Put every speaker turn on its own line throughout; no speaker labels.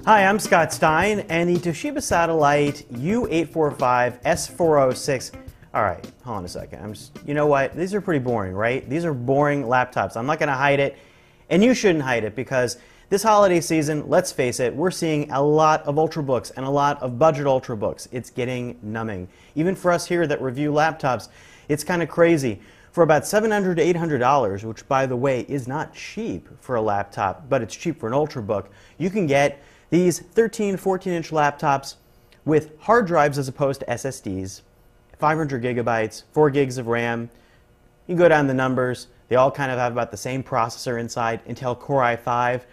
Hi, I'm Scott Stein, and the Toshiba Satellite U845 S406. All right, hold on a second. You know what? These are pretty boring, right? These are boring laptops. I'm not going to hide it, and you shouldn't hide it, because this holiday season, let's face it, we're seeing a lot of Ultrabooks and a lot of budget Ultrabooks. It's getting numbing. Even for us here that review laptops, it's kind of crazy. For about $700 to $800, which by the way is not cheap for a laptop, but it's cheap for an Ultrabook, you can get these 13, 14-inch laptops with hard drives as opposed to SSDs, 500 gigabytes, 4 gigs of RAM. You can go down the numbers. They all kind of have about the same processor inside, Intel Core i5,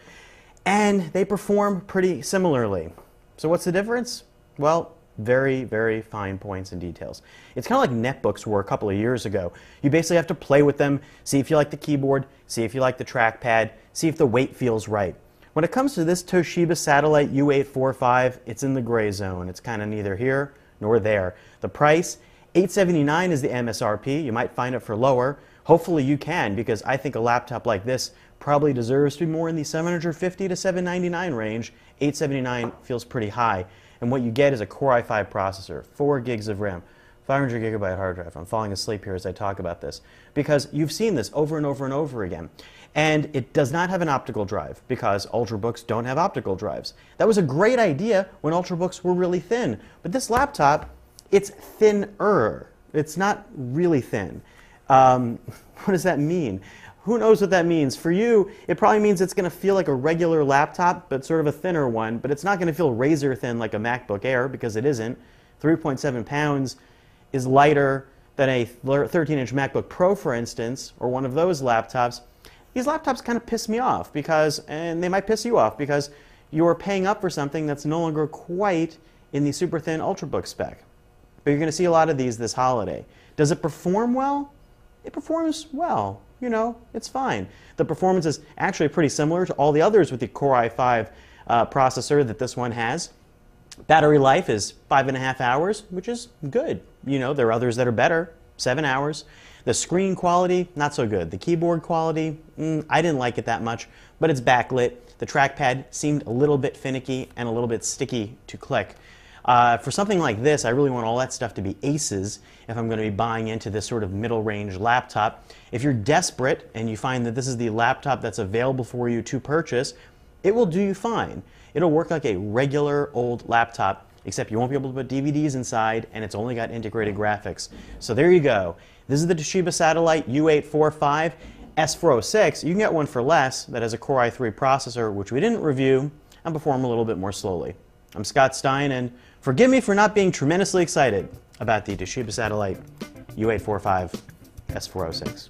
and they perform pretty similarly. So what's the difference? Well, very, very fine points and details. It's kind of like netbooks were a couple of years ago. You basically have to play with them, see if you like the keyboard, see if you like the trackpad, see if the weight feels right. When it comes to this Toshiba Satellite U845, it's in the gray zone. It's kind of neither here nor there. The price, $879 is the MSRP. You might find it for lower. Hopefully you can, because I think a laptop like this probably deserves to be more in the $750 to $799 range. $879 feels pretty high. And what you get is a Core i5 processor, 4 gigs of RAM, 500 gigabyte hard drive. I'm falling asleep here as I talk about this, because you've seen this over and over and over again. And it does not have an optical drive, because Ultrabooks don't have optical drives. That was a great idea when Ultrabooks were really thin. But this laptop, it's thinner. It's not really thin. What does that mean? Who knows what that means? For you, it probably means it's going to feel like a regular laptop, but sort of a thinner one. But it's not going to feel razor thin like a MacBook Air, because it isn't. 3.7 pounds is lighter than a 13-inch MacBook Pro, for instance, or one of those laptops. These laptops kind of piss me off, and they might piss you off, because you're paying up for something that's no longer quite in the super thin Ultrabook spec. But you're going to see a lot of these this holiday. Does it perform well? It performs well. You know, it's fine. The performance is actually pretty similar to all the others with the Core i5 processor that this one has. Battery life is 5.5 hours, which is good. You know, there are others that are better, 7 hours. The screen quality, not so good. The keyboard quality, I didn't like it that much, but it's backlit. The trackpad seemed a little bit finicky and a little bit sticky to click. For something like this, I really want all that stuff to be aces if I'm going to be buying into this sort of middle-range laptop. If you're desperate and you find that this is the laptop that's available for you to purchase, it will do you fine. It'll work like a regular old laptop, except you won't be able to put DVDs inside, and it's only got integrated graphics. So there you go. This is the Toshiba Satellite U845 S406. You can get one for less that has a Core i3 processor, which we didn't review, and perform a little bit more slowly. I'm Scott Stein, and forgive me for not being tremendously excited about the Toshiba Satellite U845 S406.